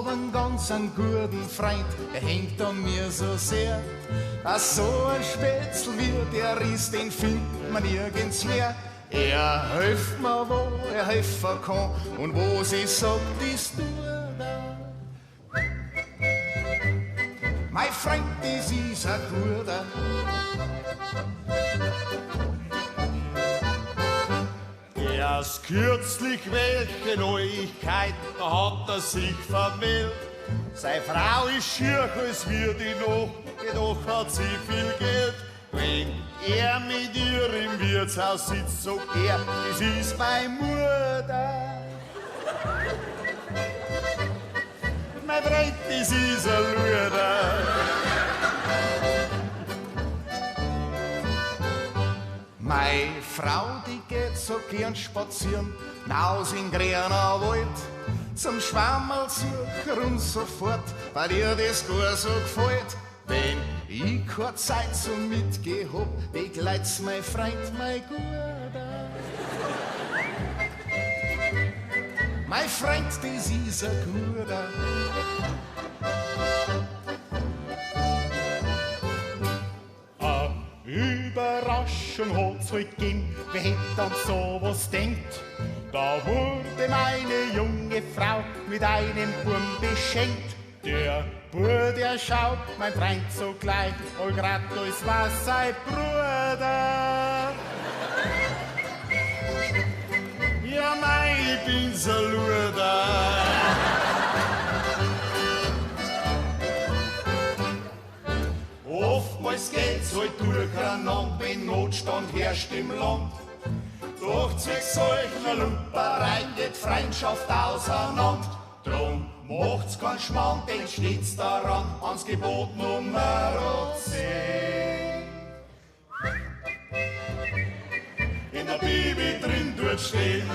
einen ganz einen guten Freund, der hängt an mir so sehr. Dass so ein Spätzl wie der ist, den findet man nirgends mehr. Er hilft mir, wo er helfen kann, und wo sie sagt, ist du da. Mein Freund, das ist ein guter. Erst kürzlich welche Neuigkeit, da hat er sich vermählt. Seine Frau ist schier, als wir die noch, jedoch hat sie viel Geld. Wenn er mit ihr im Wirtshaus sitzt, sagt er, das ist meine Mutter. Mein Freund, das ist ein Luder. Meine Frau, die geht so gern spazieren, naus in grüner Wald, zum Schwammerl suchen und so fort, weil ihr das gar so gefällt. Wenn ich keine Zeit zum Mitgehen hab, begleit's mein Freund, mein Guter. Mein Freund, das ist ein Guter. Überraschung hat's heute gegeben, wer hätte an sowas denkt? Da wurde meine junge Frau mit einem Burm beschenkt. Der Bur, der schaut mein Freund so gleich, all grad als war sein Bruder. Ja, mei, ich bin so Luder. Oftmals geht's halt durcheinander, wenn Notstand herrscht im Land. Doch zu solcher Lumpereien geht Freundschaft auseinander. Drum macht's keinen Schmarrn, denkt stets daran, ans Gebot Nummer 10. In der Bibel drin dort stehen,